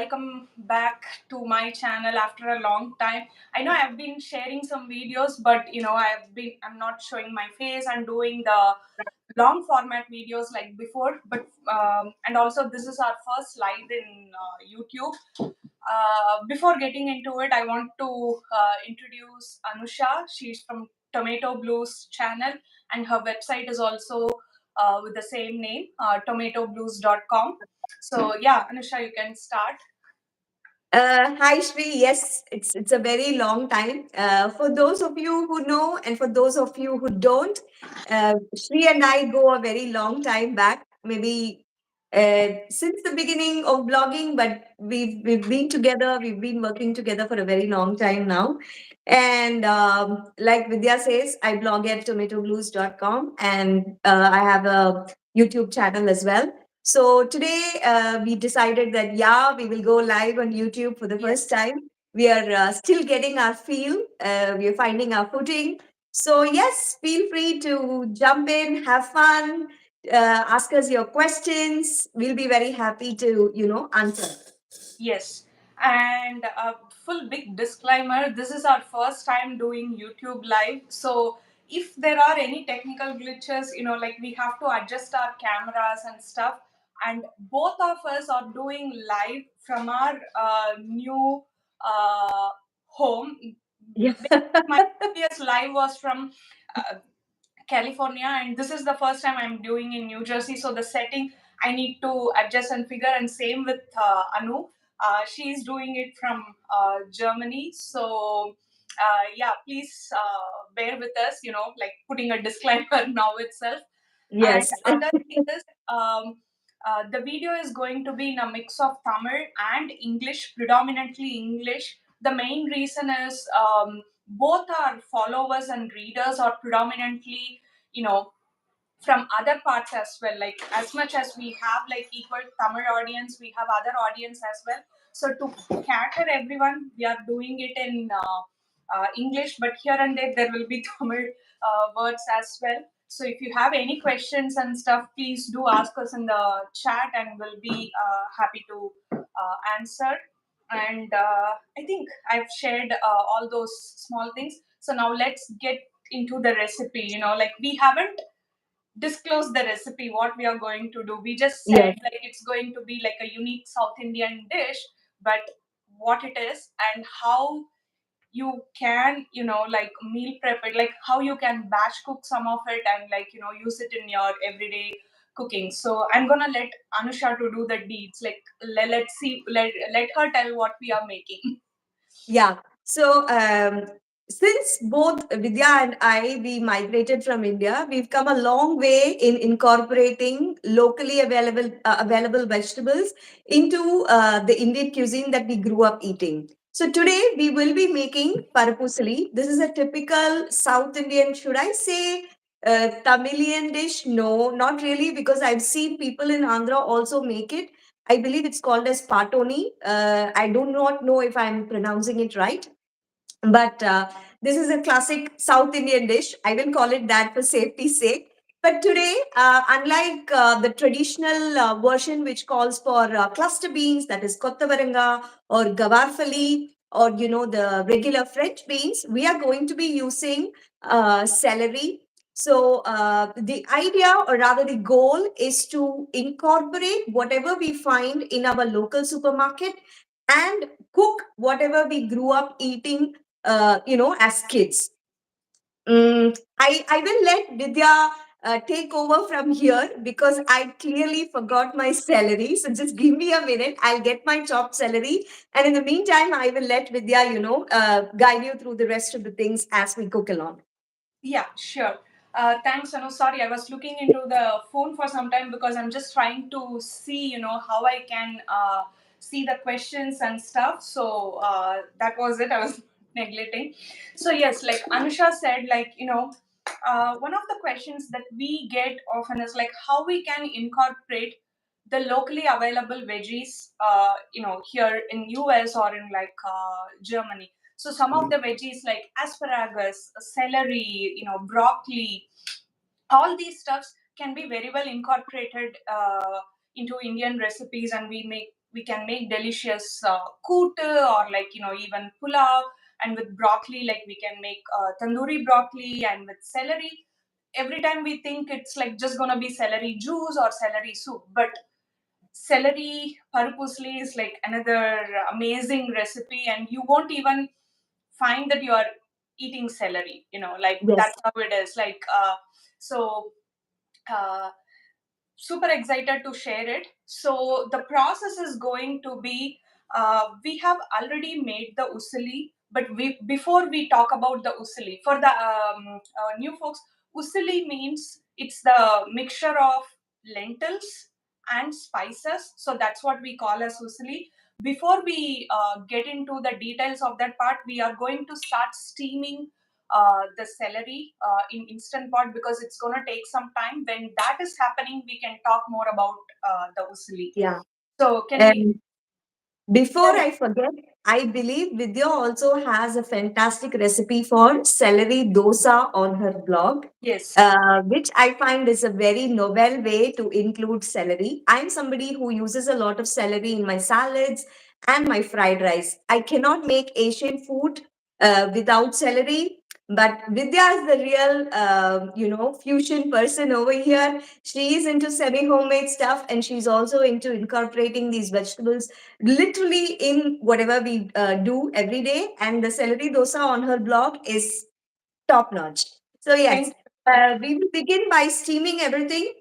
welcome back to my channel after a long time. I know I've been sharing some videos, but I'm not showing my face and doing the long format videos like before. But and also this is our first live in YouTube. Before getting into it, I want to introduce Anusha. She's from Tomato Blues channel, and her website is also with the same name, tomatoblues.com. So yeah, Anusha, you can start. Hi Shri, yes, it's a very long time. For those of you who know and for those of you who don't, Shri and I go a very long time back, maybe since the beginning of blogging, but we've been together, we've been working together for a very long time now. And like Vidya says, I blog at tomatoblues.com and I have a YouTube channel as well. So today we decided that, yeah, we will go live on YouTube for the first time. We are still getting our feel. We are finding our footing. So yes, feel free to jump in, have fun, ask us your questions. We'll be very happy to, answer. Yes. And a full big disclaimer, this is our first time doing YouTube live. So if there are any technical glitches, like we have to adjust our cameras and stuff. And both of us are doing live from our new home. Yeah. My previous live was from California, and this is the first time I'm doing in New Jersey. So the setting I need to adjust and figure. And same with Anu. She's doing it from Germany. So yeah, please bear with us. Like putting a disclaimer now itself. And Yes. other thing is, the video is going to be in a mix of Tamil and English, predominantly English. The main reason is both our followers and readers are predominantly, from other parts as well. Like as much as we have like equal Tamil audience, we have other audience as well. So to cater everyone, we are doing it in English, but here and there will be Tamil words as well. So if you have any questions and stuff, please do ask us in the chat, and we'll be happy to answer. And I think I've shared all those small things. So now let's get into the recipe. Like we haven't disclose the recipe what we are going to do. We just said Yes. like it's going to be like a unique South Indian dish, but what it is and how you can like meal prep it, like how you can batch cook some of it and like use it in your everyday cooking. So I'm gonna let Anusha to do the deeds. Like let's see, let her tell what we are making. Yeah. So since both Vidya and I, we migrated from India, we've come a long way in incorporating locally available vegetables into the Indian cuisine that we grew up eating. So today we will be making Paruppu Usili. This is a typical South Indian, should I say, Tamilian dish? No, not really, because I've seen people in Andhra also make it. I believe it's called as patoni. I do not know if I'm pronouncing it right, but this is a classic South Indian dish. I will call it that for safety's sake. But today, unlike the traditional version, which calls for cluster beans, that is kottavaranga or gavarfali, or the regular French beans, we are going to be using celery. So the idea, or rather the goal, is to incorporate whatever we find in our local supermarket and cook whatever we grew up eating as kids. I will let Vidya take over from here because I clearly forgot my celery. So just give me a minute. I'll get my chopped celery. And in the meantime, I will let Vidya, guide you through the rest of the things as we cook along. Yeah, sure. Thanks, Anu. Sorry, I was looking into the phone for some time because I'm just trying to see, how I can see the questions and stuff. So that was it. I was neglecting. So yes, like Anusha said, like one of the questions that we get often is like how we can incorporate the locally available veggies, here in US or in like Germany. So some of the veggies like asparagus, celery, broccoli, all these stuffs can be very well incorporated into Indian recipes, and we make we can make delicious koot, or like even pulao, and with broccoli, like we can make tandoori broccoli, and with celery. Every time we think it's like just gonna be celery juice or celery soup, but celery Paruppu Usili is like another amazing recipe, and you won't even find that you are eating celery. Like Yes. that's how it is. Like so. Uh, Super excited to share it. So the process is going to be, we have already made the usili, but before we talk about the usili, for the new folks, usili means it's the mixture of lentils and spices. So that's what we call as usili. Before we get into the details of that part, we are going to start steaming the celery in instant pot, because it's going to take some time. When that is happening, we can talk more about the usili. Yeah. So can we? And before Yeah, I forget, I believe Vidya also has a fantastic recipe for celery dosa on her blog, yes. which I find is a very novel way to include celery. I'm somebody who uses a lot of celery in my salads and my fried rice. I cannot make Asian food without celery. But Vidya is the real, fusion person over here. She is into semi-homemade stuff, and she's also into incorporating these vegetables literally in whatever we do every day. And the celery dosa on her blog is top notch. So yes, Thank we will begin by steaming everything.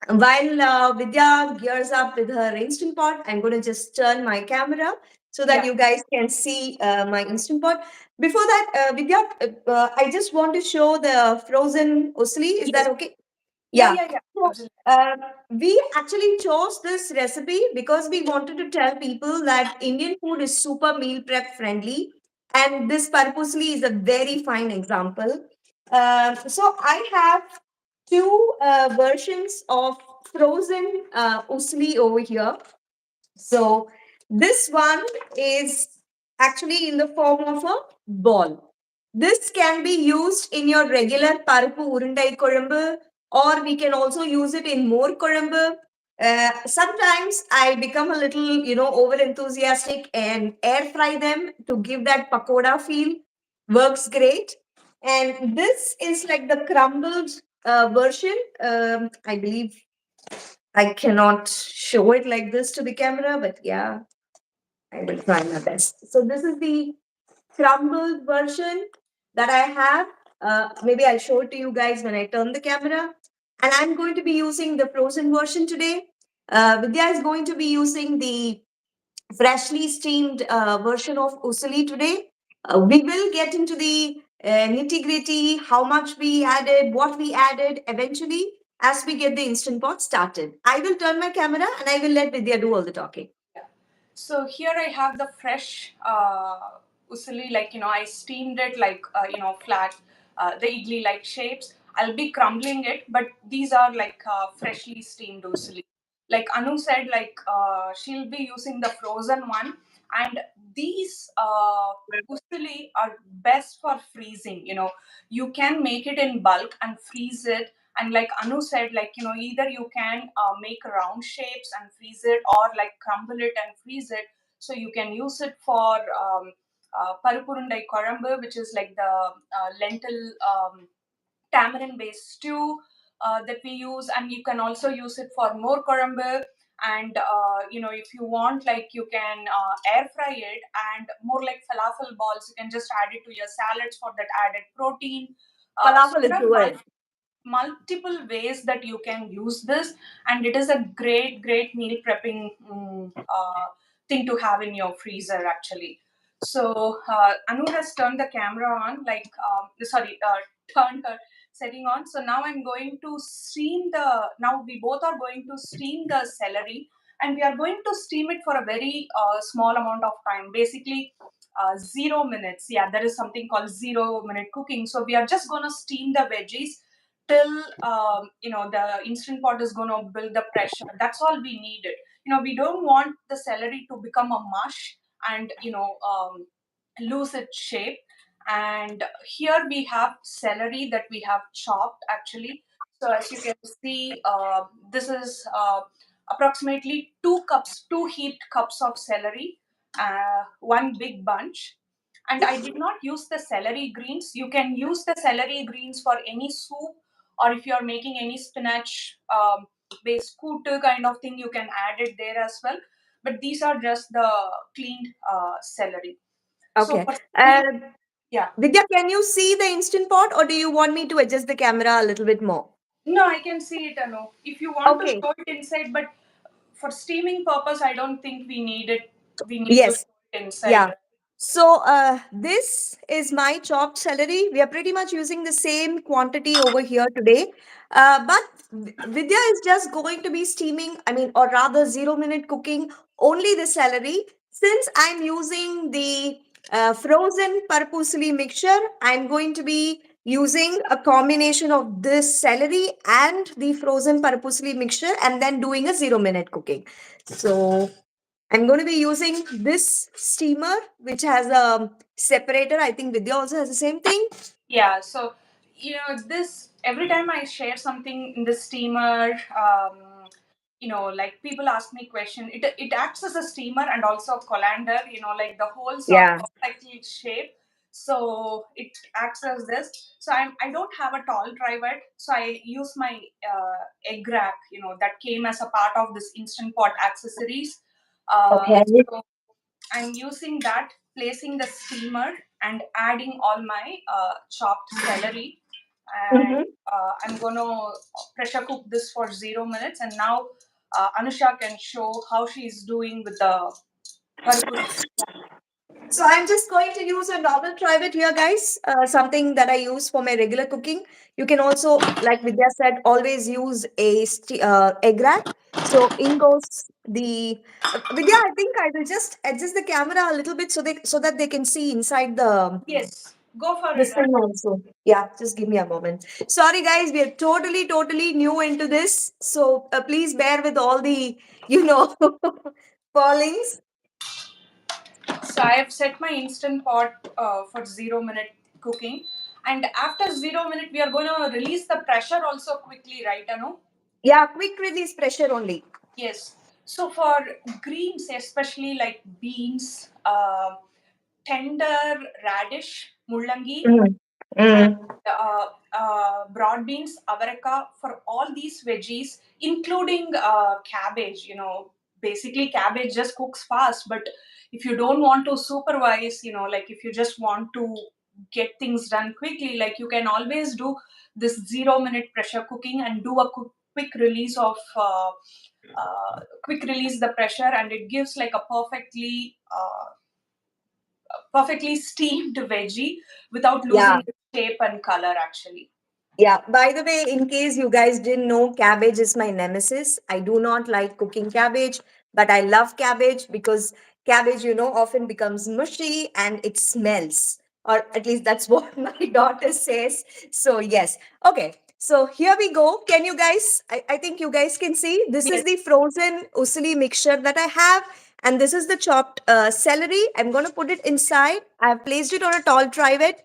While Vidya gears up with her instant pot, I'm going to just turn my camera so you. that Yeah, you guys can see my instant pot. Before that, Vidya, I just want to show the frozen usli. Is that yes. okay? Yeah, Yeah. yeah, yeah. So, Absolutely. we actually chose this recipe because we wanted to tell people that Indian food is super meal prep friendly, and this purposely is a very fine example. So, I have two versions of frozen usli over here. So this one is actually in the form of a ball. This can be used in your regular Paruppu Urundai Korambu, or we can also use it in more Korambu. Sometimes I become a little, over enthusiastic and air fry them to give that pakoda feel. Works great. And this is like the crumbled version. I believe I cannot show it like this to the camera, but yeah, I will try my best. So this is the crumbled version that I have. Maybe I'll show it to you guys when I turn the camera. And I'm going to be using the frozen version today. Vidya is going to be using the freshly steamed version of usuli today. We will get into the nitty gritty, how much we added, what we added eventually as we get the instant pot started. I will turn my camera and I will let Vidya do all the talking. So here I have the fresh usuli, like I steamed it like flat, the idli like shapes. I'll be crumbling it, but these are like freshly steamed usuli. Like Anu said, like she'll be using the frozen one, and these usuli are best for freezing. You can make it in bulk and freeze it, and like Anu said, like either you can make round shapes and freeze it, or like crumble it and freeze it. So you can use it for parupurundai korambu, which is like the lentil tamarind based stew that we use, and you can also use it for more korambu. And if you want, like you can air fry it, and more like falafel balls, you can just add it to your salads for that added protein. So Falafel is there the are word. multiple ways that you can use this, and it is a great meal prepping thing to have in your freezer actually. So Anu has turned the camera on, like sorry, turned her setting on. So now I'm going to steam the, now we both are going to steam the celery, and we are going to steam it for a very small amount of time, basically 0 minutes. Yeah, there is something called 0 minute cooking. So we are just going to steam the veggies till the instant pot is going to build the pressure. That's all we needed. We don't want the celery to become a mush and lose its shape. And here we have celery that we have chopped actually. So as you can see, this is approximately 2 heaped cups of celery, one big bunch. And I did not use the celery greens. You can use the celery greens for any soup, or if you are making any spinach based kootu kind of thing, you can add it there as well. But these are just the cleaned celery. So Okay. for steam, yeah. Vidya, can you see the instant pot, or do you want me to adjust the camera a little bit more? No, I can see it, Anu. If you want to Okay. show it inside, but for steaming purpose, I don't think we need it. We need to Yes. show it inside. Yeah. So this is my chopped celery. We are pretty much using the same quantity over here today. But Vidya is just going to be steaming, I mean, or rather 0 minute cooking only the celery. Since I'm using the frozen Paruppu Usili mixture, I'm going to be using a combination of this celery and the frozen Paruppu Usili mixture and then doing a 0 minute cooking. So I'm going to be using this steamer, which has a separator. I think Vidya also has the same thing. Yeah, so this every time I share something in the steamer, like people ask me question. It acts as a steamer and also a colander. Like the holes are Yeah. perfectly shaped, so it acts as this. So I don't have a tall tripod, so I use my egg rack. That came as a part of this instant pot accessories. Okay. So I'm using that, placing the steamer and adding all my chopped celery. And Mhm. I'm going to pressure cook this for 0 minutes. And now Anusha can show how she's doing with the parupus. So I'm just going to use a normal trivet here, guys. Something that I use for my regular cooking. You can also, like Vidya said, always use a egg rack. So in goes the Vidya. I think I will just adjust the camera a little bit so that they can see inside Yes, go for it. this thing also. Yeah, just give me a moment. Sorry, guys, we are totally new into this. So please bear with all the, you know, fallings. So I have set my instant pot for 0 minute cooking. And after 0 minute, we are going to release the pressure also quickly, right, Anu? Yeah, quick release pressure only. Yes. So for greens, especially like beans, tender radish, mullangi, Mm. and Mm. broad beans, avaraka, for all these veggies, including cabbage. Basically cabbage just cooks fast, but if you don't want to supervise, like if you just want to get things done quickly, like you can always do this 0 minute pressure cooking and do a quick release of quick release the pressure, and it gives like a perfectly steamed veggie without Yeah. losing its shape and color actually. Yeah, by the way, in case you guys didn't know, cabbage is my nemesis. I do not like cooking cabbage, but I love cabbage because cabbage, often becomes mushy and it smells. Or at least that's what my daughter says. So, yes. Okay. So, here we go. Can you guys, I think you guys can see, this is Yes. the frozen usuli mixture that I have. And this is the chopped celery. I'm going to put it inside. I've placed it on a tall trivet.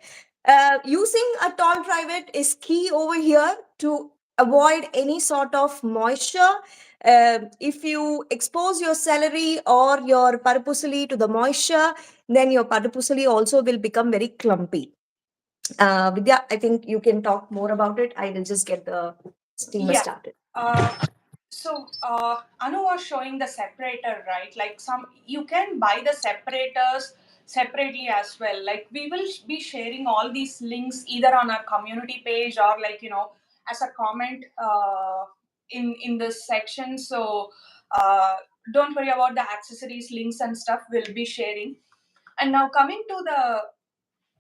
Using a tall trivet is key over here to avoid any sort of moisture. If you expose your celery or your parupusali to the moisture, then your parupusali also will become very clumpy. Vidya, I think you can talk more about it. I will just get the steamer Yeah. started. Uh, so Anu was showing the separator, right? Like some you can buy the separators separately as well. Like we will be sharing all these links either on our community page or like as a comment in this section. So uh, don't worry about the accessories, links and stuff. We'll be sharing. And now coming to the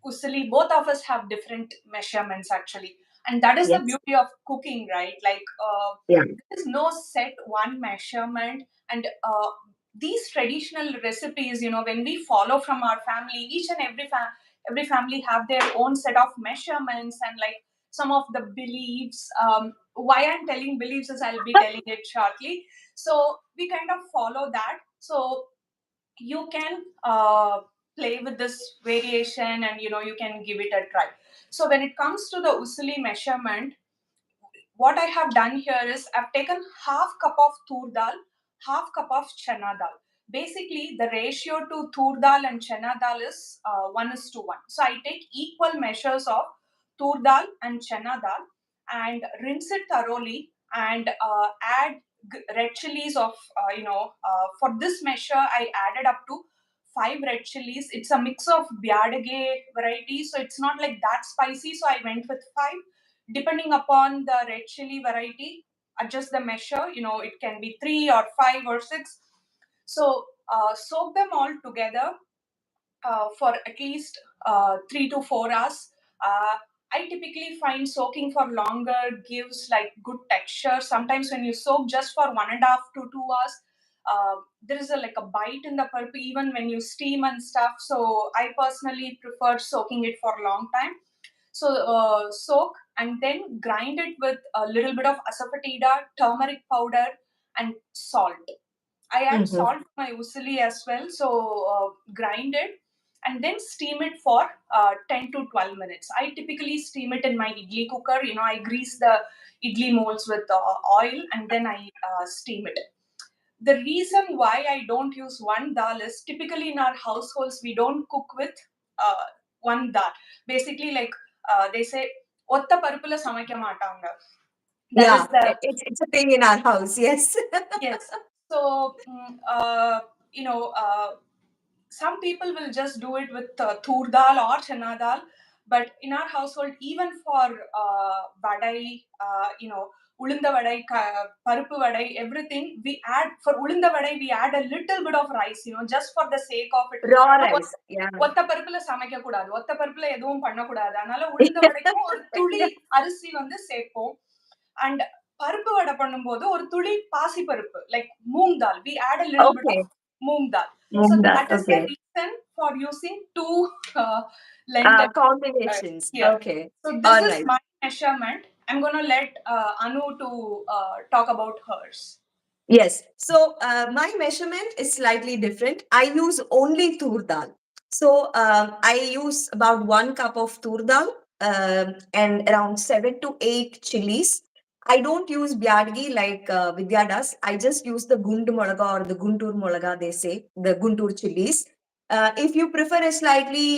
Usili, both of us have different measurements actually. And that is the Yes. beauty of cooking, right? Like, Yeah. there is no set one measurement. And these traditional recipes, when we follow from our family, each and every family have their own set of measurements and like some of the beliefs. Why I'm telling beliefs is I'll be telling it shortly. So we kind of follow that. So you can play with this variation and you can give it a try. So when it comes to the usuli measurement, what I have done here is I've taken half cup of tur dal, half cup of chana dal. Basically, the ratio to tur dal and chana dal is 1:1. So I take equal measures of tur dal and chana dal and rinse it thoroughly and add red chilies of for this measure I added up to 5 red chilies. It's a mix of biadage variety, so it's not like that spicy. So I went with 5. Depending upon the red chili variety, adjust the measure. It can be 3 or 5 or 6. So soak them all together for at least 3 to 4 hours. Uh, I typically find soaking for longer gives like good texture. Sometimes when you soak just for 1.5 to 2 hours, there is like a bite in the pulp even when you steam and stuff. So I personally prefer soaking it for a long time. So soak and then grind it with a little bit of asafoetida, turmeric powder, and salt. I add Mhm. salt to my usili as well. So grind it and then steam it for 10 to 12 minutes. I typically steam it in my idli cooker. I grease the idli molds with oil and then I steam it. The reason why I don't use one dal is typically in our households we don't cook with one dal. Basically, like they say, "Otta parupula samaikka maatanga." That is Yeah, the it's a thing in our house. Yes. yes. So some people will just do it with tur dal or chana dal, but in our household, even for vadai, ulunda vadai, paruppu vadai, everything we add for ulunda vadai, we add a little bit of rice, just for the sake of it. Raw ஆனா, rice. Yeah. ஒத்த பருப்புல சமைக்க கூடாது, ஒத்த பருப்புல எதுவும் பண்ணக்கூடாது. அதனால உளுந்த வடைக்கும் ஒரு துளி அரிசி வந்து சேர்ப்போம். அண்ட் பருப்பு வடை பண்ணும்போது ஒரு துளி பாசி பருப்பு like moong dal, we add a little bit of Okay. moong dal. So Mung dal. that is the Okay. reason for using two lentil Combinations. here. Okay. So this All is right. my measurement. I'm gonna let Anu to talk about hers. Yes. So my measurement is slightly different. I use only tur dal. So I use about 1 cup of tur dal and around 7 to 8 chilies. I don't use biadgi like Vidya does. I just use the gundu molaga or the guntur molaga, they say, the guntur chilies. If you prefer a slightly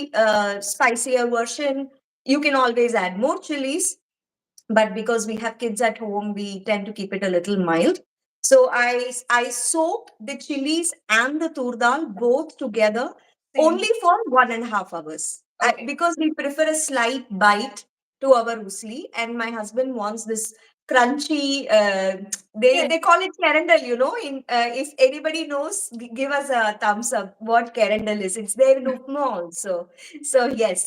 spicier version, you can always add more chilies, but because we have kids at home, we tend to keep it a little mild. So I soak the chilies and the tur dal both together Same only here. for 1.5 hours. Okay. Because we prefer a slight bite to our usli, and my husband wants this crunchy. They Yes. they call it kerandal. In if anybody knows, give us a thumbs up. What kerandal is? It's there in Upma also. So yes.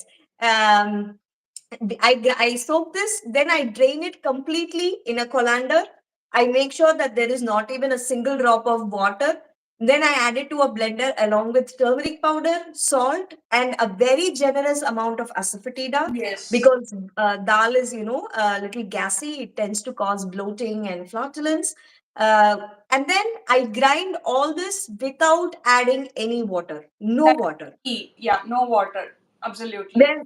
Um, I soak this, then I drain it completely in a colander. I make sure that there is not even a single drop of water. Then I add it to a blender along with turmeric powder, salt, and a very generous amount of asafoetida Yes. because dal is, a little gassy. It tends to cause bloating and flatulence. And then I grind all this without adding any water. No That's water. key. Yeah. No water. Absolutely. Then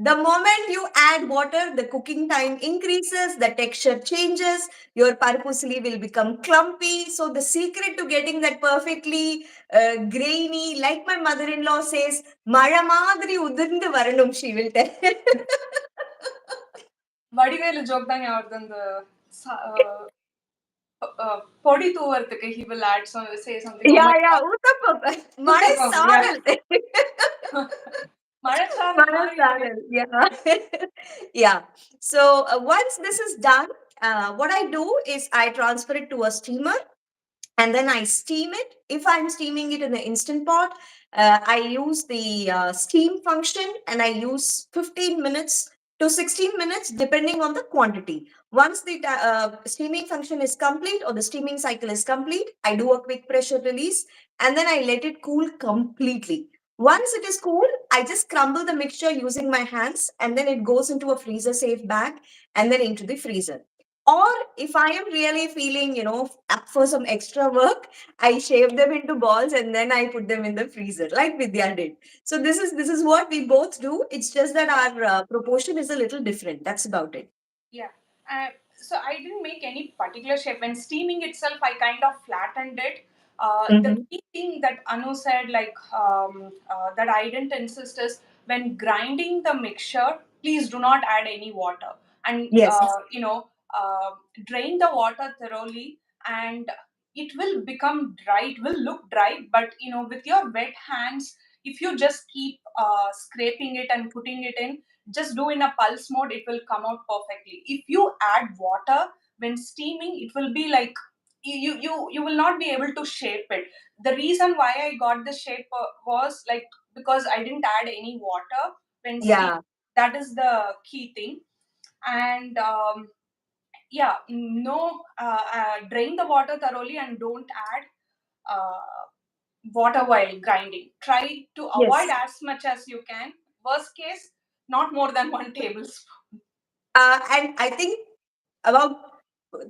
the moment you add water, the cooking time increases, the texture changes, your paruppu usili will become clumpy. So the secret to getting that perfectly grainy, like my mother-in-law says, "Mara madri udirndu varanum," she will tell. Vadivelu joke தான் ஞாபகம் வருது. அந்த பொடி தூவறதுக்கு he will add some, say something. Oh Yeah, my yeah, god. uttapam. Mare Uttapam. Yeah. saadal. மழைச்சாரல் மாதிரி ஒரு Manasadal, yeah. Yeah. So once this is done, what I do is I transfer it to a steamer and then I steam it. If I'm steaming it in the instant pot, I use the steam function and I use 15 minutes to 16 minutes depending on the quantity. Once the steaming function is complete or the steaming cycle is complete, I do a quick pressure release and then I let it cool completely. Once it is cool, I just crumble the mixture using my hands and then it goes into a freezer safe bag and then into the freezer. Or if I am really feeling, up for some extra work, I shave them into balls and then I put them in the freezer, like Vidya did. So this is what we both do. It's just that our proportion is a little different. That's about it. Yeah. So I didn't make any particular shape. When steaming itself, I kind of flattened it. The Mhm. key thing that Anu said, like that I didn't insist, is when grinding the mixture, please do not add any water, and Yes. uh, drain the water thoroughly, and it will become dry. It will look dry, but with your wet hands, if you just keep scraping it and putting it in, just do in a pulse mode, it will come out perfectly. If you add water when steaming, it will be like you will not be able to shape it. The reason why I got the shape was like because I didn't add any water when steaming. Yeah. That is the key thing. And yeah, no, drain the water thoroughly and don't add water while grinding. Try to avoid Yes. as much as you can. Worst case, not more than 1 tablespoon. And I think about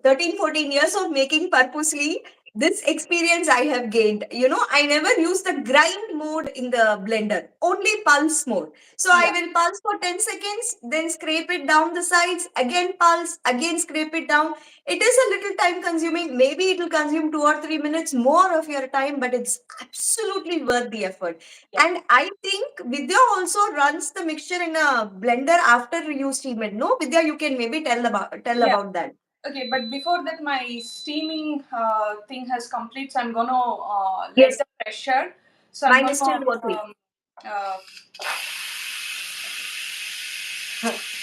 13, 14 years of making purposely, this experience I have gained. I never use the grind mode in the blender, only pulse mode. So I Yeah, will pulse for 10 seconds, then scrape it down the sides, again pulse, again scrape it down. It is a little time consuming. Maybe it will consume 2 or 3 minutes more of your time, but it's absolutely worth the effort. yeah, And I think Vidya also runs the mixture in a blender after you steam it. No, Vidya, you can maybe tell yeah. about that. Okay, but before that, my steaming thing has complete, so I'm gonna let Yes, the pressure. So I'm mine is gonna still working. uh,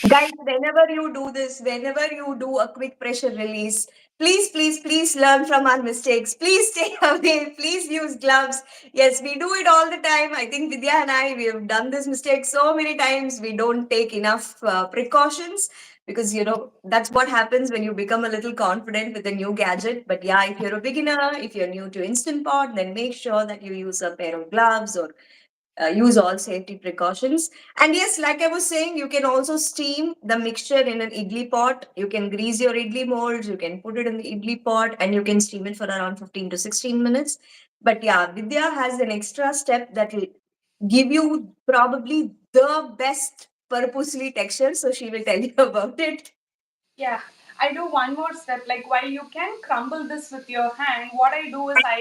Guys, whenever you do this, whenever you do a quick pressure release, please, please, please learn from our mistakes. Please stay away. Please use gloves. Yes, we do it all the time. I think Vidya and I, we have done this mistake so many times. We don't take enough precautions because, that's what happens when you become a little confident with a new gadget. But yeah, if you're a beginner, if you're new to Instant Pot, then make sure that you use a pair of gloves or use all safety precautions. And yes, like I was saying, you can also steam the mixture in an idli pot. You can grease your idli molds, you can put it in the idli pot, and you can steam it for around 15 to 16 minutes. But yeah, Vidya has an extra step that will give you probably the best purposely texture. So she will tell you about it. yeah, I do one more step. Like while you can crumble this with your hand, what I do is I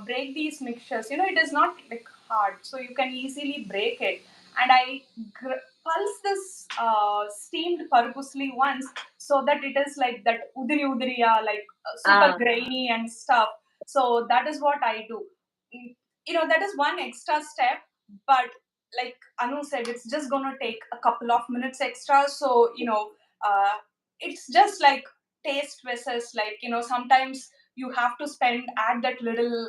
break these mixtures. It is not like hard, so you can easily break it. And I pulse this steamed purposely once, so that it is like that udiri udiriya, like super Ah, grainy and stuff. So that is what I do. That is one extra step, but like Anu said, it's just gonna take a couple of minutes extra. So uh, it's just like taste versus, like sometimes you have to add that little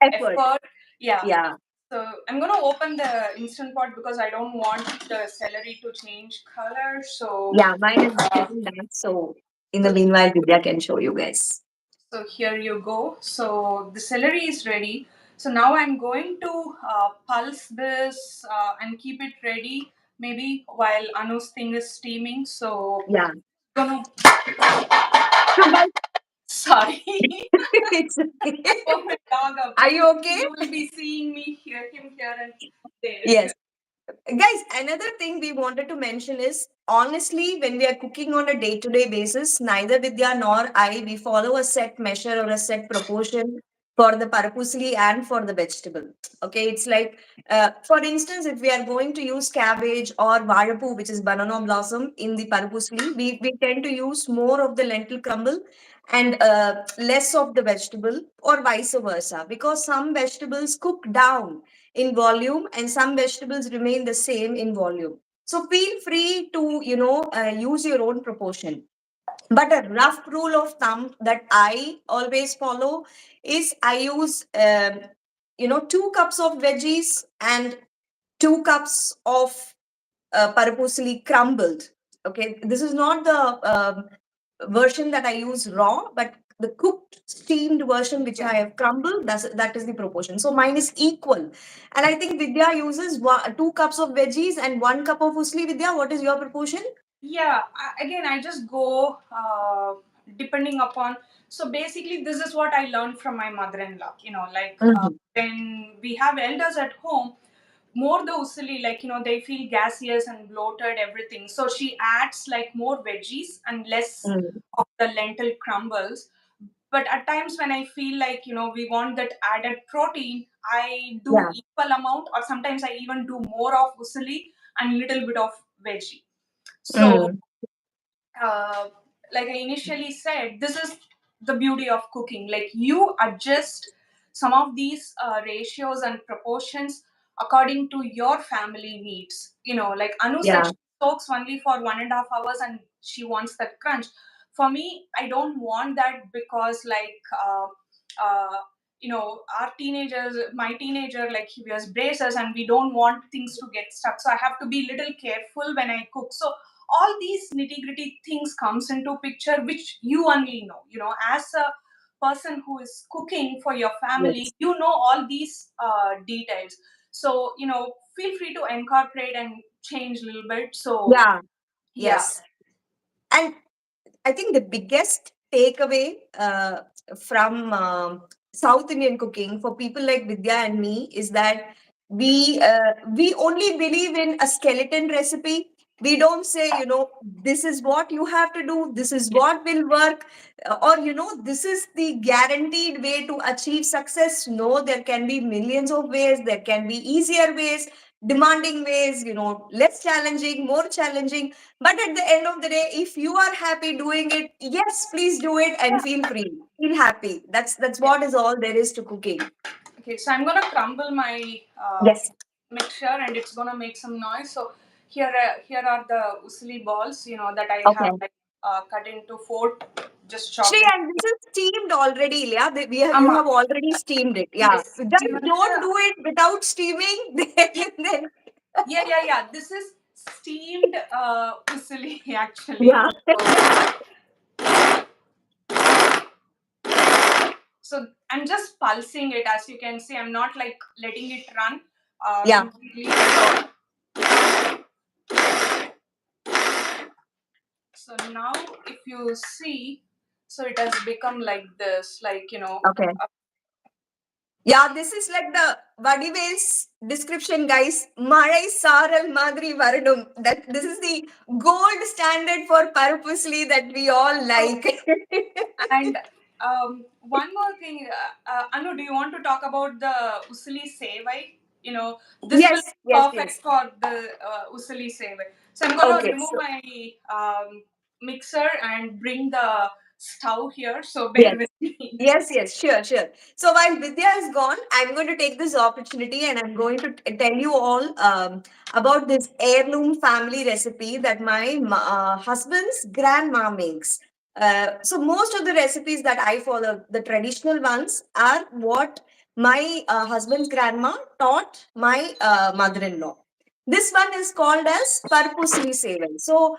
effort. effort. Yeah. Yeah. So I'm gonna open the instant pot because I don't want the celery to change color. So Yeah, mine is getting dark. So in the so, meanwhile, Vidya can show you guys. so here you go. So the celery is ready. So now I'm going to pulse this and keep it ready. Maybe while Anu's thing is steaming. So Yeah. gonna So guys, sorry. it's okay. Oh my dog, Are you okay? you will be seeing me him here and there. Yes. Guys, another thing we wanted to mention is honestly, when we are cooking on a day to day basis, neither Vidya nor I, we follow a set measure or a set proportion for the parapusli and for the vegetable. Okay, it's like, for instance, if we are going to use cabbage or vadapu, which is banana blossom, in the parapusli, we tend to use more of the lentil crumble and less of the vegetable, or vice versa, because some vegetables cook down in volume and some vegetables remain the same in volume. So feel free to use your own proportion. But a rough rule of thumb that I always follow is I use 2 cups of veggies and 2 cups of parapusli crumbled. Okay, this is not the version that I use raw, but the cooked steamed version which Yeah. I have crumbled. That is the proportion. So mine is equal, and I think Vidya uses 2 cups of veggies and 1 cup of usli. Vidya, what is your proportion? Yeah, again, I just go depending upon. So basically, this is what I learned from my mother-in-law. Like Mhm. when we have elders at home, more the usuli, like they feel gaseous and bloated, everything. So she adds like more veggies and less Mm. of the lentil crumbles. But at times when I feel like, we want that added protein, I do Yeah. equal amount, or sometimes I even do more of usuli and little bit of veggie. So Mm. uh, like I initially said, this is the beauty of cooking. Like, you adjust some of these ratios and proportions according to your family needs. Like Anu said, Yeah. she soaks only for 1.5 hours and she wants that crunch. For me, I don't want that, because like uh, our teenagers, my teenager, like he wears braces and we don't want things to get stuck. So I have to be little careful when I cook. So all these nitty gritty things comes into picture, which you only know, as a person who is cooking for your family, Yes. you know all these details. So feel free to incorporate and change a little bit. So Yeah. yeah. Yes. And I think the biggest takeaway from South Indian cooking for people like Vidya and me is that we only believe in a skeleton recipe. We don't say, this is what you have to do, this is what will work, or this is the guaranteed way to achieve success. No, there can be millions of ways. There can be easier ways, demanding ways, less challenging, more challenging. But at the end of the day, if you are happy doing it, yes, please do it and feel free. Feel happy. That's Yeah. what is all there is to cooking. Okay, so I'm gonna crumble my Yes. mixture, and it's gonna make some noise. So here are the usli balls, that I have Okay. like cut into four, just Shri, chopped them. and this is steamed already, Ilya. You Amma, have already steamed it. Yeah. yes, Just don't do it without steaming. yeah, Then yeah. This is steamed usli actually. yeah. So I'm just pulsing it, as you can see. I'm not like letting it run Yeah. completely. So now, if you see, so it has become like this, like Okay. Yeah, this is like the Vadivel's description, guys. Marai Saral Madri Varanum. That this is the gold standard for Paruppu Usili that we all oh, like. and one more thing, Anu, do you want to talk about the usuli sevai? This will Yes, be yes, perfect yes. for the usuli sevai. So I'm gonna Okay, remove so my mixer and bring the stove here. So bear yes. with me. Yes, yes, sure, sure. So while Vidya is gone, I'm going to take this opportunity and I'm going to tell you all about this heirloom family recipe that my husband's grandma makes. So most of the recipes that I follow, the traditional ones, are what my husband's grandma taught my mother-in-law. This one is called as Parpusli Sevan. So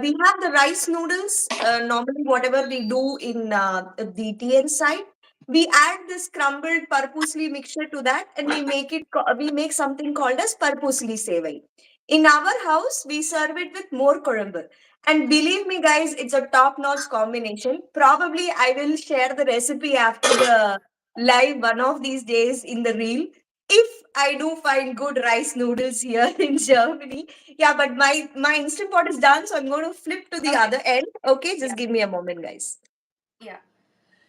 we have the rice noodles. Normally, whatever we do in the TN side, we add this crumbled parpusli mixture to that, and we make something called as parpusli sevai. In our house, we serve it with more korambu. And believe me, guys, it's a top-notch combination. Probably, I will share the recipe after the live one of these days in the reel. If I do find good rice noodles here in Germany, yeah, but my instant pot is done, so I'm going to flip to the Okay. other end. Okay, Yeah. just give me a moment, guys. Yeah.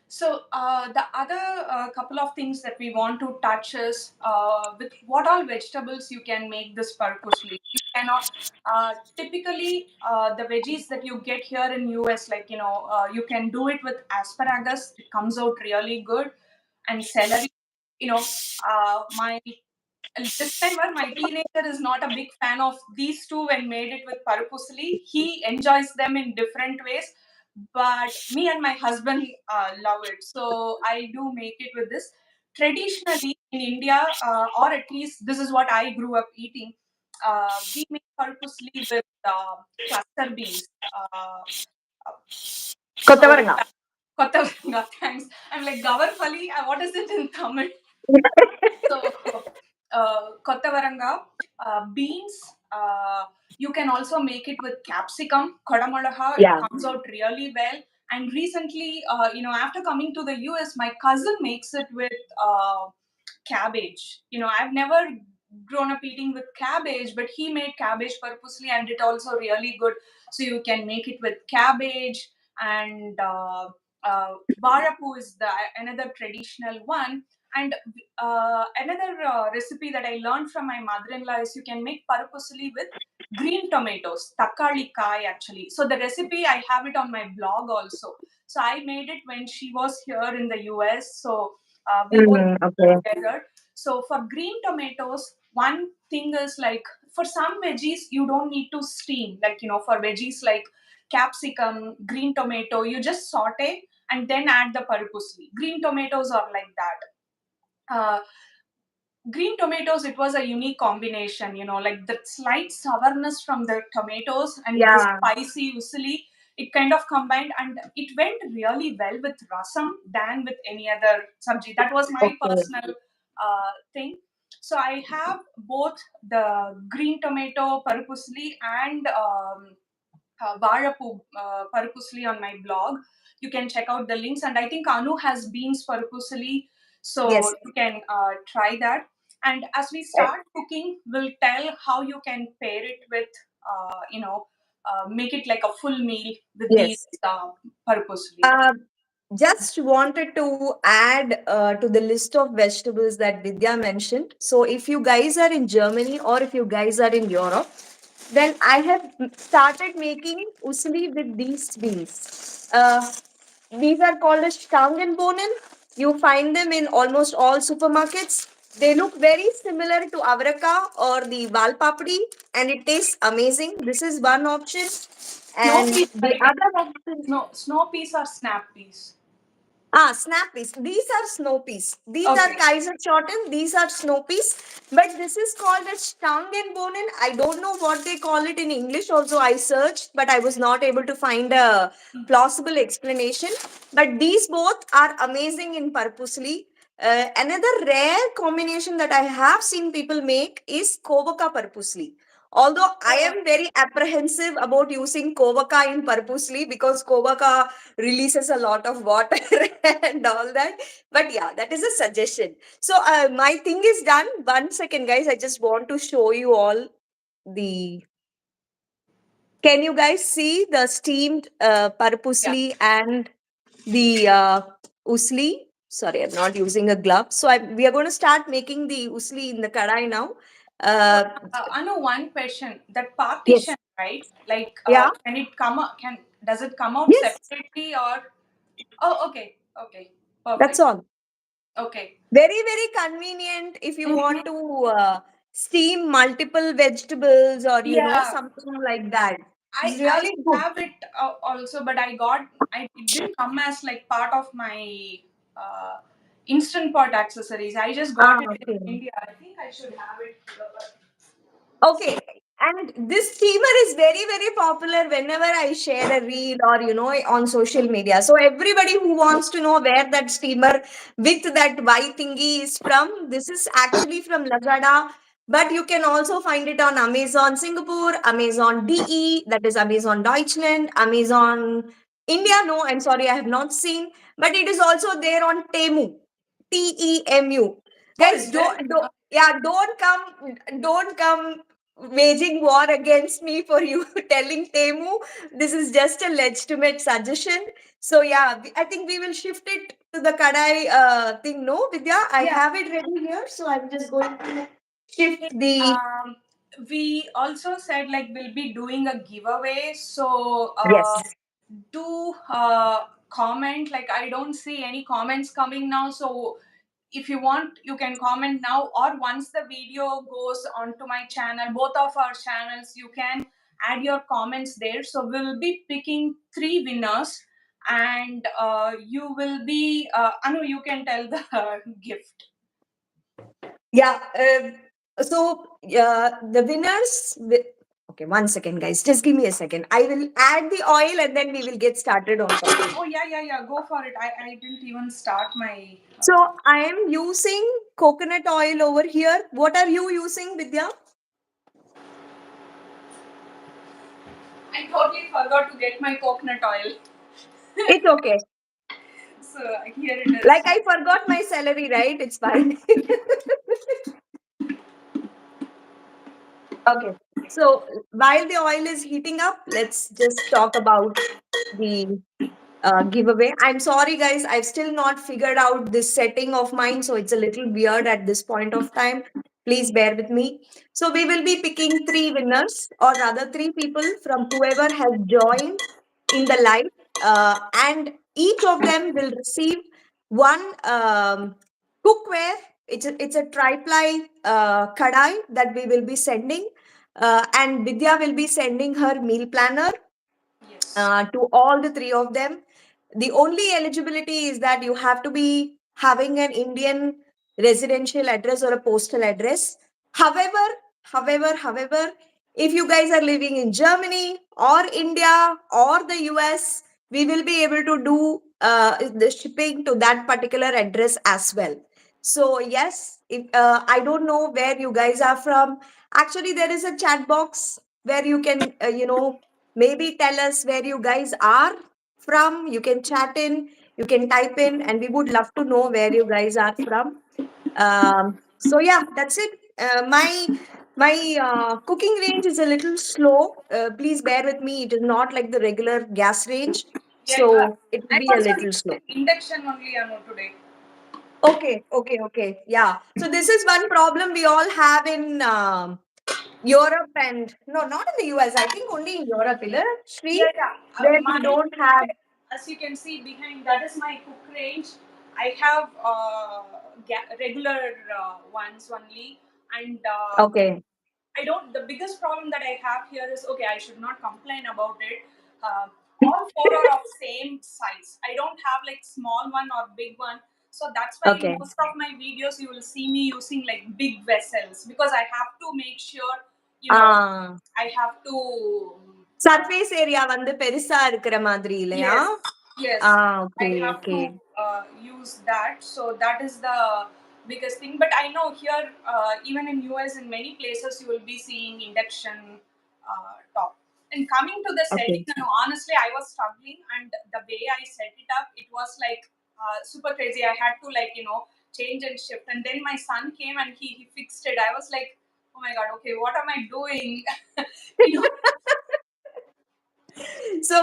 So the other couple of things that we want to touch is with what all vegetables you can make this purposely. You cannot typically the veggies that you get here in US, like you can do it with asparagus. It comes out really good, and celery. My disclaimer: my teenager is not a big fan of these two when made it with parupusli. He enjoys them in different ways, but me and my husband love it. So I do make it with this. Traditionally in India, or at least this is what I grew up eating, we make parupusli with cluster beans. Uh, so, Kottavaranga. Kottavaranga, thanks. I'm like, Gavarfali, what is it in Tamil? So, kottavaranga, beans. You can also make it with capsicum, kodamalaha. It Yeah. comes out really well. And recently, after coming to the US, my cousin makes it with cabbage. I've never grown up eating with cabbage, but he made cabbage purposely, and it also really good. So you can make it with cabbage and Varapu is the another traditional one. And another recipe that I learned from my mother-in-law is you can make Paruppu Usili with green tomatoes, takali kai actually. So the recipe I have it on my blog also. So I made it when she was here in the US. So we both Okay. together. So for green tomatoes, one thing is like for some veggies you don't need to steam. Like for veggies like capsicum, green tomato, you just saute and then add the parupusli. Green tomatoes are like that. Green tomatoes, it was a unique combination, like the slight sourness from the tomatoes and this Yeah. spicy usili, it kind of combined and it went really well with rasam than with any other sabji. That was my Okay. personal thing. So I have both the green tomato parupusli and Varapu Parupusli on my blog. You can check out the links, and I think Anu has beans Parupusli, so Yes. you can try that. And as we start cooking, we'll tell how you can pair it with, make it like a full meal with these Yes. Parupusli. Uh, just wanted to add to the list of vegetables that Vidya mentioned. So, if you guys are in Germany or if you guys are in Europe, then I have started making usli with these beans. These are called as Stangenbohnen. You find them in almost all supermarkets. They look very similar to avraka or the valpapdi, and it tastes amazing. This is one option. Snow And peas, the sorry, other option, snow peas or snap peas. snap peas. These are snow peas. These are Okay. Kaiser Chotten. These are snow peas. But this is called as Stangenbohnen. I don't know what they call it in English. Also, I searched, but I was not able to find a plausible explanation. But these both are amazing in Parpusli. Another rare combination that I have seen people make is Kovaka Parpusli. Although I Uh, am very apprehensive about using Kovaka in Parpusli because Kovaka releases a lot of water and all that. But yeah, that is a suggestion. So my thing is done. 1 second, guys. I just want to show you all the. Can you guys see the steamed yeah. parpusli and the usli? Sorry, I'm not using a glove. So we are going to start making the usli in the kadai now. So, Uh, Anu, one question. That partition, yes. right? Like, Yeah. can it come out? Does it come out Yes. separately or? Oh, okay, okay, That's perfect. all. Okay. Very, very convenient if you Mhm. want to steam multiple vegetables or, Yeah, something like that. It's I really good. have it also, but it didn't come as like part of my uh, instant pot accessories. I just Ah, got it okay. in India. I think I should have it. Okay. And this steamer is very, very popular whenever I share a reel or, on social media. So everybody who wants to know where that steamer with that white thingy is from, this is actually from Lazada. But you can also find it on Amazon Singapore, Amazon DE, that is Amazon Deutschland, Amazon India. No, I'm sorry, I have not seen. But it is also there on Temu, TEMU. Oh, Guys, is it? don't come waging war against me for you telling Temu. This is just a legitimate suggestion. So yeah, I think we will shift it to the kadai thing. No, Vidya, I Yeah. have it ready here, so I'm just going to shift the. Um, we also said like we'll be doing a giveaway. So Yes. do comment. Like I don't see any comments coming now. So if you want, you can comment now or once the video goes onto my channel, both of our channels, you can add your comments there. So we'll be picking three winners and you will be, Anu, you can tell the gift. Yeah. So the winners. Okay, 1 second, guys. Just give me a second. I will add the oil and then we will get started on talking. Oh, yeah, yeah, yeah. Go for it. I didn't even start my. So I am using coconut oil over here. What are you using, Vidya? I totally forgot to get my coconut oil. It's okay. So here it Like is. I forgot my celery, right? It's fine. Okay. So while the oil is heating up, let's just talk about the giveaway. I'm sorry, guys. I've still not figured out this setting of mine, so it's a little weird at this point of time. Please bear with me. So we will be picking three winners, or rather, three people from whoever has joined in the live, and each of them will receive one cookware. It's a triply kadai that we will be sending, and Vidya will be sending her meal planner Yes. to all the three of them. The only eligibility is that you have to be having an Indian residential address or a postal address. However, however, if you guys are living in Germany or India or the US, we will be able to do the shipping to that particular address as well. So yes, if I don't know where you guys are from. Actually, there is a chat box where you can maybe tell us where you guys are from. You can chat in, you can type in, and we would love to know where you guys are from. So yeah, that's it. My cooking range is a little slow. Please bear with me. It is not like the regular gas range, Yeah, so it will I'm be a also little slow. using induction only, Anu, today. Okay. Yeah. So this is one problem we all have in Europe, and no, not in the US. I think only in Europe, Ila, Shri, Yeah, yeah. where we Mine, don't have. as you can see behind, that is my cook range. I have regular ones only, and Okay. I don't. The biggest problem that I have here is, okay. I should not complain about it. All four are of same size. I don't have like small one or big one. So that's why in Okay. most of my videos you will see me using like big vessels, because I have to make sure, you know, Ah, I have to. surface area வந்து பெருசா இருக்கிற மாதிரி இல்லையா? Yes, yes. I Okay, have okay. to use that. So that is the biggest thing. But I know here, even in US, in many places, you will be seeing induction top. And coming to the setting, Okay. you know, honestly, I was struggling, and the way I set it up, it was like super crazy. I had to like change and shift. And then my son came and he fixed it. I was like, oh my god, okay, what am I doing? you know, So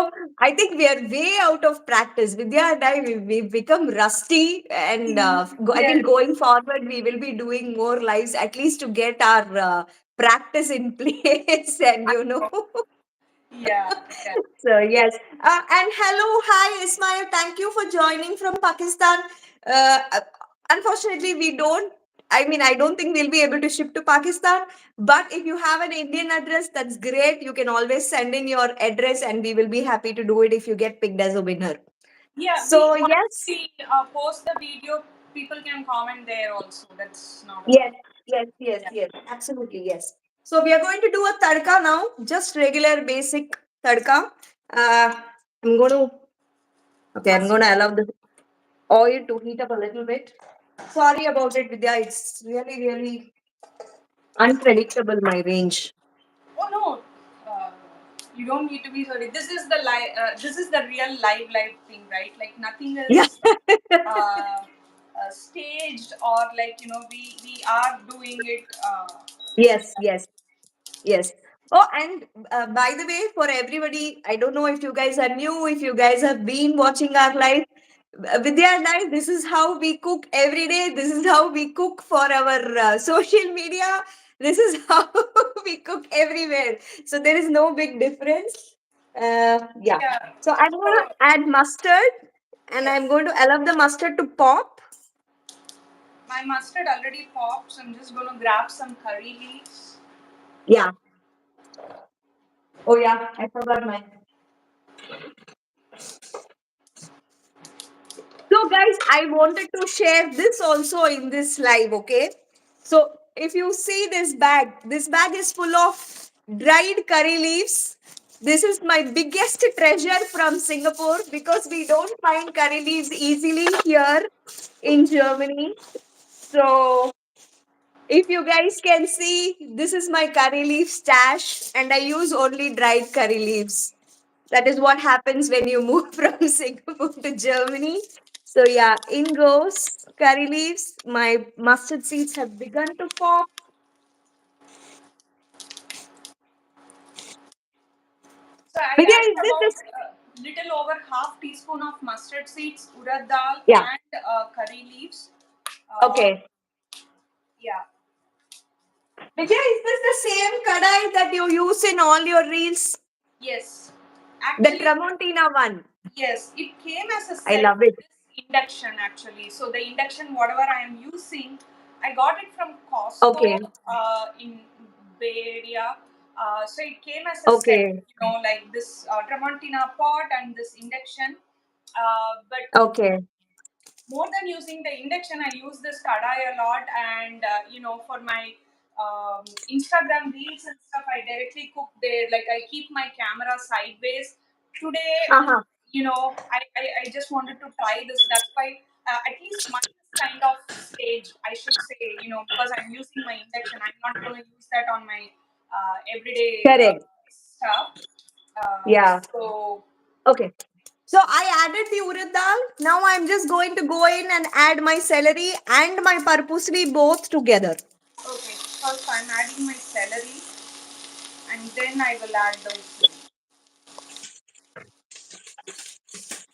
I think we are way out of practice. Vidya and I, we've become rusty, and I yes, think going forward we will be doing more lives at least to get our practice in place, and yeah, yeah. So yes, and hello, hi Ismail. Thank you for joining from Pakistan. Uh, Unfortunately, we don't. I mean, I don't think we'll be able to ship to Pakistan. But if you have an Indian address, that's great. You can always send in your address, and we will be happy to do it if you get picked as a winner. Yeah, we So once yes, we post the video, people can comment there also. That's not a yes, yeah. absolutely yes. So we are going to do a tadka now, just regular basic tadka. I'm going to Okay, I'm Must going to allow the oil to heat up a little bit. Sorry about it, Vidya. It's really unpredictable, my range. oh no, you don't need to be sorry. This is the live. This is the real live thing, right? Like nothing Yeah. is staged, or like we are doing it. Yes. Yes. Oh, and by the way, for everybody, I don't know if you guys are new, if you guys have been watching our live. Vidya and I, this is how we cook every day. This is how we cook for our social media. This is how we cook everywhere. So there is no big difference. Yeah. Yeah. So I'm going to So add mustard, and I'm yes, going to allow the mustard to pop. my mustard already popped. So I'm just gonna grab some curry leaves. Yeah. Oh, yeah. I forgot my. So, guys, I wanted to share this also in this live, okay? So, if you see this bag is full of dried curry leaves. This is my biggest treasure from Singapore because we don't find curry leaves easily here in Germany. So, if you guys can see, this is my curry leaf stash, and I use only dried curry leaves. That is what happens when you move from Singapore to Germany. So yeah, in goes curry leaves. My mustard seeds have begun to pop. So I Vidya, added is this about this? little over half teaspoon of mustard seeds, urad dal, Yeah. and curry leaves. Uh, Okay. yeah. Vidya, is this the same kadai that you use in all your reels? Yes. The Actually, Tramontina one. yes, it came as a I set love with it. this induction actually. So the induction, whatever I am using, I got it from Costco Okay. in Bay Area. So it came as a set, Okay. like this Tramontina pot and this induction. But Okay. more than using the induction, I use this kadai a lot, and for my Instagram reels and stuff, I directly cook there. Like, I keep my camera sideways. Today, Uh-huh. I just wanted to try this. That's why, at least mine is kind of staged, I should say, because I'm using my induction. I'm not going to use that on my everyday Correct. stuff. Yeah. So, Okay. So I added the urad dal. Now I'm just going to go in and add my celery and my paruppu usili both together. okay, first I'm adding my celery, and then I will add those.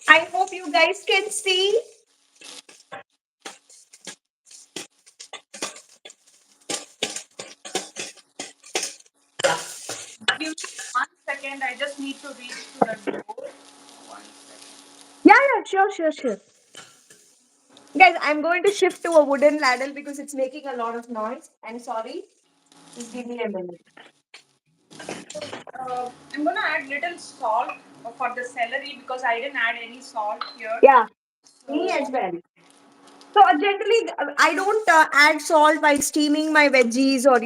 I hope you guys can see. Give me 1 second. I just need to reach to the door. 1 second. Yeah, yeah, sure, sure, sure. Guys, I'm going to shift to a wooden ladle because it's making a lot of noise. I'm sorry. Just give me a minute. I'm gonna add little salt for the celery because I didn't add any salt here. Yeah, me So as well. So generally, I don't add salt while steaming my veggies or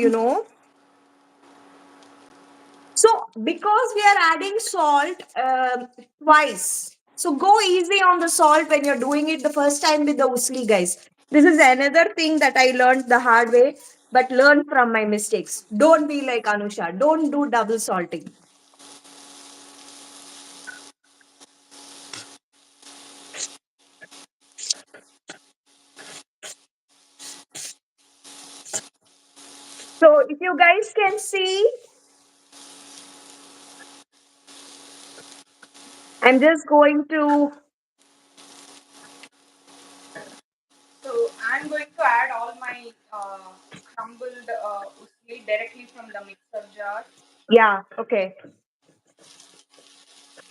So because we are adding salt twice, so go easy on the salt when you're doing it the first time with the usli, guys. This is another thing that I learned the hard way, but learn from my mistakes. Don't be like Anusha. Don't do double salting. So if you guys can see, I'm just going to, I'm going to add all my crumbled usli directly from the mixer jar. yeah, okay.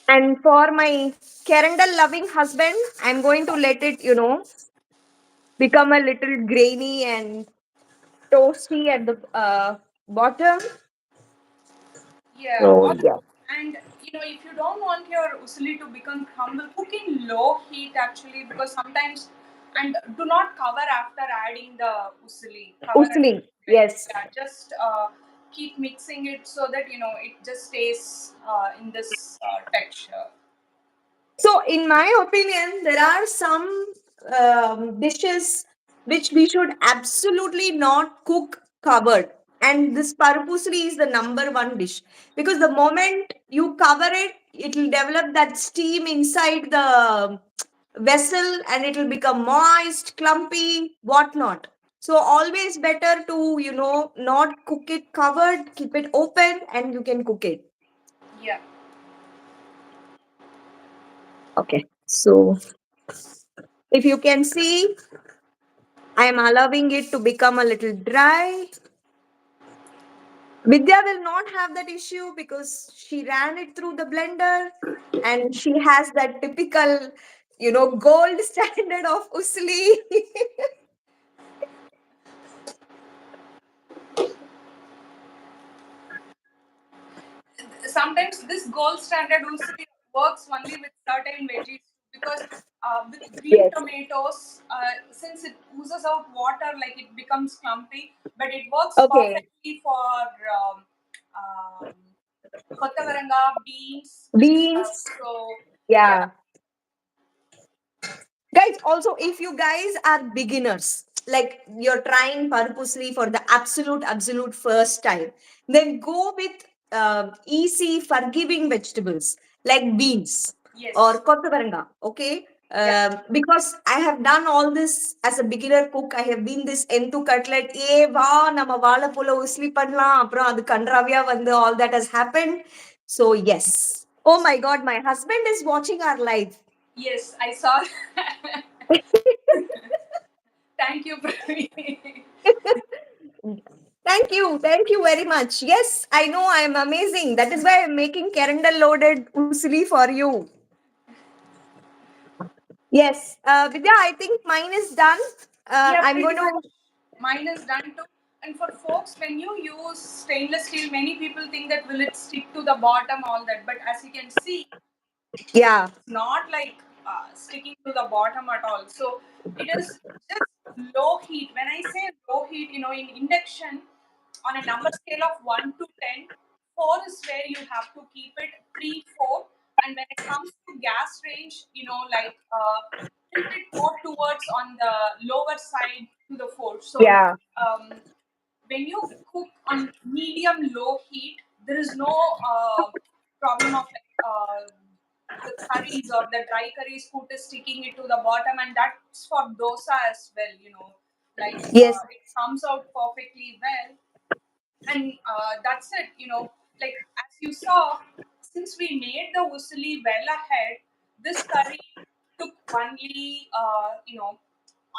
And for my Kerandal loving husband, I'm going to let it, become a little grainy and toasty at the bottom. Yeah, So yeah, and if you don't want your usli to become crumble, cook in low heat actually, because sometimes, and do not cover after adding the usli. Cover and usli, like, yes. yeah, just keep mixing it so that it just stays in this texture. So in my opinion, there are some dishes which we should absolutely not cook covered. And this parupusri is the number one dish because the moment you cover it, it will develop that steam inside the vessel and it will become moist, clumpy, whatnot. So always better to not cook it covered, keep it open, and you can cook it. Yeah. Okay. So if you can see, I am allowing it to become a little dry. Vidya will not have that issue because she ran it through the blender and she has that typical, gold standard of usli. Sometimes this gold standard usually works only with certain veggies, because with green Yes. tomatoes, since it oozes out water, like, it becomes clumpy, but it works Okay. perfectly for um, kottavaranga, beans, and stuff. Beans. So yeah. Yeah. Guys, also, if you guys are beginners, like you're trying parpusli for the absolute first time, then go with easy forgiving vegetables like beans or Yes. kottavaranga. Okay. Yeah. Because I have done all this as a beginner cook. I have been this entu cutlet. Va nama வாழைப்பூல usli பண்ணலாம் அப்புறம் அது கன்றாவியா வந்து all that has happened. So yes. Oh my God, my husband is watching our live. Yes, I saw. Thank you, Praveen. Thank you very much. Yes, I know I am amazing. That is why I'm making Kerandal loaded usli for you. Yes, Vidya, I think mine is done. Yeah, I'm pretty going to. much. Mine is done too. And for folks, when you use stainless steel, many people think that will it stick to the bottom, all that. But as you can see, Yeah, not like sticking to the bottom at all. So it is just low heat. When I say low heat, in induction, on a number scale of 1 to 10, 4 is where you have to keep it, 3, 4. And when it comes to gas range, like tilt it more towards on the lower side to the 4. So yeah, um, when you cook on medium low heat, there is no problem of like the curries or the dry curries food is sticking it to the bottom, and that's for dosa as well. Like yes, it comes out perfectly well, and that's it. Like as you saw, since we made the usuli well ahead, this curry took only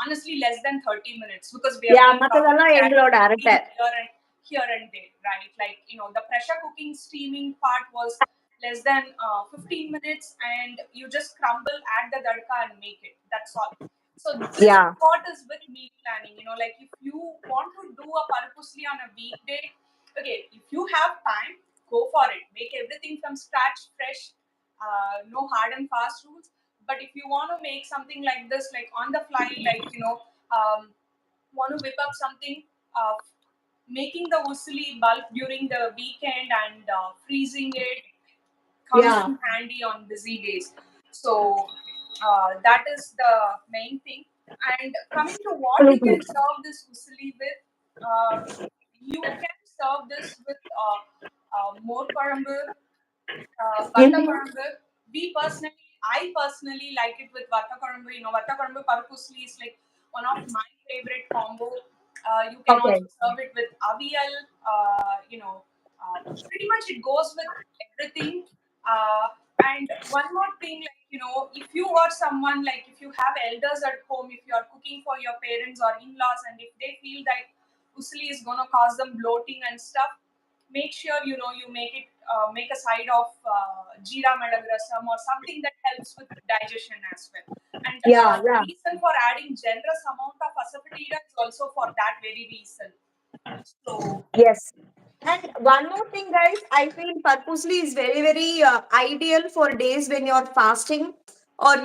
honestly less than 30 minutes because we have yeah. been Matadala probably endload adding arate. here and there, right? Like the pressure cooking steaming part was less than 15 minutes, and you just crumble, add the dadka, and make it. That's all. So this is Yeah, what is with meal planning. Like if you want to do a parpusli on a weekday, okay, if you have time, go for it. Make everything from scratch, fresh, no hard and fast rules. But if you want to make something like this, like on the fly, like want to whip up something, uh, making the usli bulk during the weekend and freezing it comes yeah. in handy on busy days. So that is the main thing. And coming to what you can serve this usli with, you can serve this with more korambu, vata Mhm. korambu. I personally like it with vata korambu. Vata korambu parupusli is like one of my favorite combo. You can Okay. also serve it with avial. Pretty much it goes with everything. Uh, and one more thing, like if you are someone like if you have elders at home, if you are cooking for your parents or in-laws, and if they feel that usli is gonna cause them bloating and stuff, make sure you make a side of jeera madagrasam or something that helps with digestion as well. And Yeah, the yeah. reason for adding generous amount of asafoetida is also for that very reason. So Yes. And one more thing, guys, I feel purposely is very, very ideal for days when you're fasting or,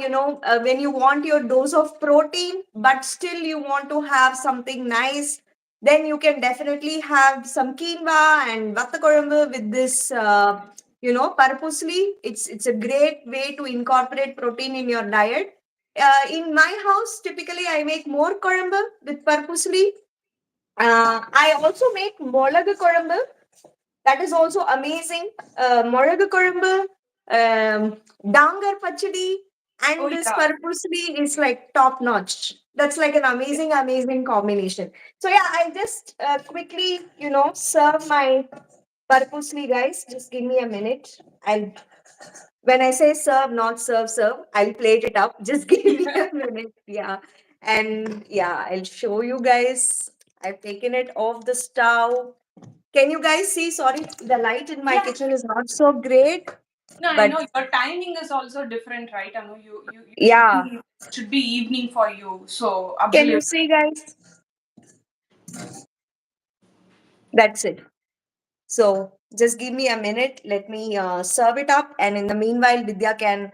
when you want your dose of protein, but still you want to have something nice. Then you can definitely have some quinoa and vattakorambu with this, purposely. It's a great way to incorporate protein in your diet. In my house, typically I make more korambu with purposely. I also make molaga korambu. That is also amazing. Moraga Korumbu, Dangar Pachadi, oh and this yeah. Parupusli is like top notch. That's like an amazing, amazing combination. So yeah, I'll just quickly, serve my Parupusli, guys. Just give me a minute. I'll when I say serve, not serve, I'll plate it up. Just give me a minute. Yeah. And yeah, I'll show you guys. I've taken it off the stove. Can you guys see? Sorry, the light in my Yeah. kitchen is not so great, No, I but know your timing is also different, right? I know you yeah. should be evening for you. So Can you absolutely. see, guys? That's it. So just give me a minute. Let me serve it up, and in the meanwhile, Vidya can,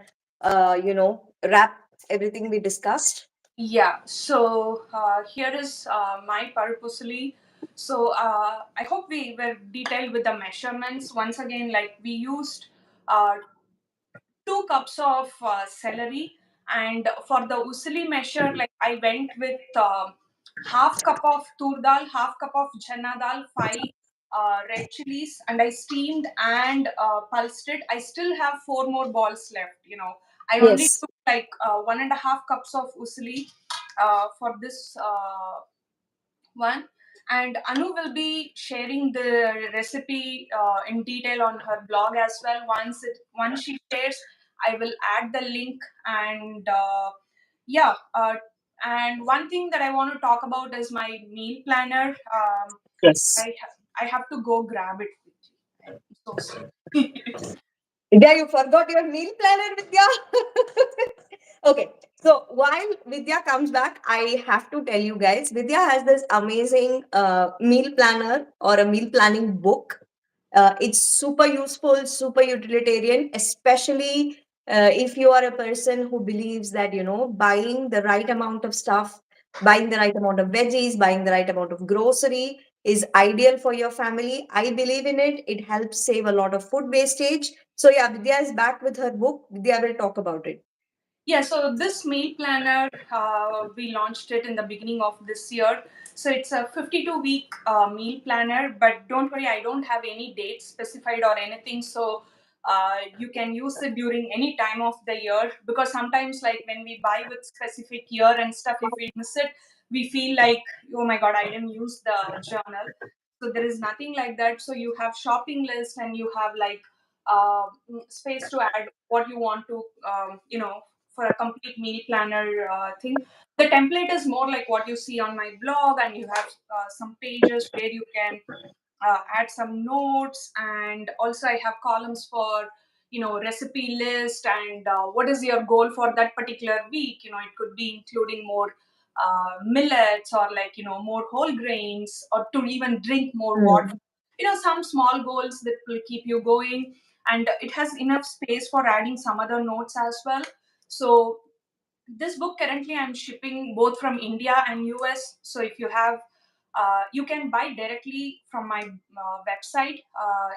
wrap everything we discussed. Yeah, so here is my parupusali. So I hope we were detailed with the measurements. Once again, like we used uh, 2 cups of celery, and for the usali measure, like I went with half cup of tur dal, half cup of chana dal, 5 red chilies, and I steamed and pulsed it. I still have 4 more balls left. I only Yes. took like 1.5 cups of usali for this one. And Anu will be sharing the recipe in detail on her blog as well. Once she shares, I will add the link. And yeah, and one thing that I want to talk about is my meal planner. Yes. I have to go grab it quickly. I'm so sorry. Vidya, you forgot your meal planner, Vidya. Okay, so while Vidya comes back, I have to tell you guys, Vidya has this amazing meal planner or a meal planning book. It's super useful, super utilitarian, especially if you are a person who believes that, buying the right amount of stuff, buying the right amount of veggies, buying the right amount of grocery is ideal for your family. I believe in it. It helps save a lot of food wastage. So yeah, Vidya is back with her book. Vidya will talk about it. Yeah, so this meal planner, we launched it in the beginning of this year. So it's a 52-week meal planner, but don't worry, I don't have any dates specified or anything. So you can use it during any time of the year, because sometimes, like when we buy with specific year and stuff, if we miss it, we feel like, oh my God, I didn't use the journal. So there is nothing like that. So you have shopping list, and you have like uh, space to add what you want to, for a complete meal planner thing. The template is more like what you see on my blog, and you have some pages where you can add some notes, and also I have columns for recipe list, and what is your goal for that particular week. It could be including more millets, or like more whole grains, or to even drink more water. Hmm. Some small goals that will keep you going, and it has enough space for adding some other notes as well. So this book currently I'm shipping both from India and US. So if you have, you can buy directly from my website.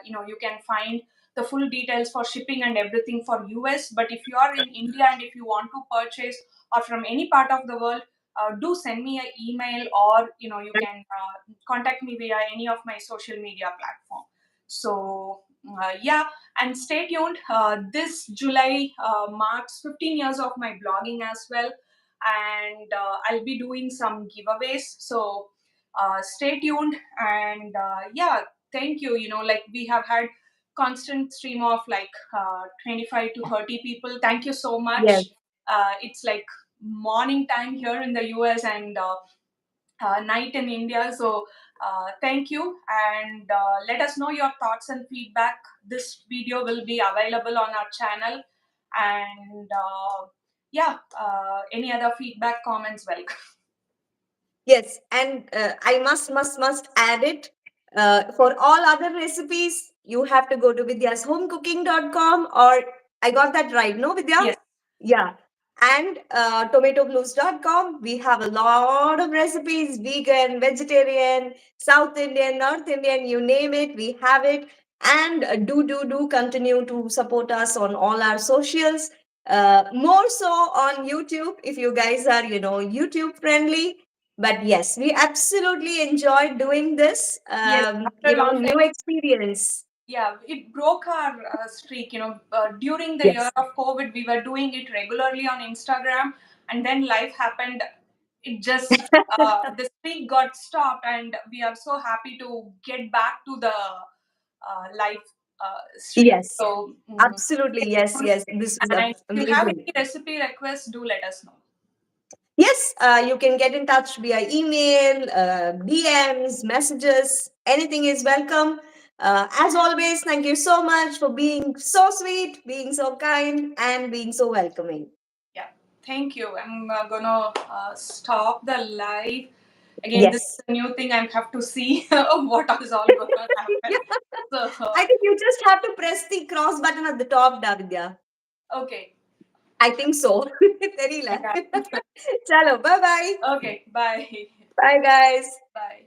You can find the full details for shipping and everything for US. But if you are in India and if you want to purchase, or from any part of the world, do send me an email, or you can contact me via any of my social media platform. So yeah, and stay tuned. This July marks 15 years of my blogging as well, and I'll be doing some giveaways. So stay tuned, and yeah, thank you. Like we have had constant stream of like 25 to 30 people. Thank you so Yes. much. It's like morning time here in the US, and night in India. So thank you, and let us know your thoughts and feedback. This video will be available on our channel, and yeah, any other feedback, comments, welcome. Yes, and I must add it. For all other recipes, you have to go to vidyashomecooking.com, or I got that right, no, Vidya? Yes, Yeah. And tomatoblues.com. We have a lot of recipes, vegan, vegetarian, South Indian, North Indian, you name it, we have it. And do continue to support us on all our socials. More so on YouTube, if you guys are, YouTube friendly. But yes, we absolutely enjoyed doing this. yes. After a long time, New experience. yeah, it broke our streak. During the year Yes. of COVID, we were doing it regularly on Instagram, and then life happened. It just the streak got stopped, and we are so happy to get back to the live stream. Yes, So absolutely. Yes, yes. This was and if you have amazing. any recipe requests, do let us know. Yes, you can get in touch via email, DMs, messages. Anything is welcome. As always, thank you so much for being so sweet, being so kind, and being so welcoming. Yeah, thank you. I'm gonna stop the live. Again, this Yes. is a new thing. I have to see what is all going to happen. Yeah. So, I think you just have to press the cross button at the top, Davidya. okay. I think so. Very Yeah. Chalo, bye bye. Okay, bye. Bye, guys. Bye.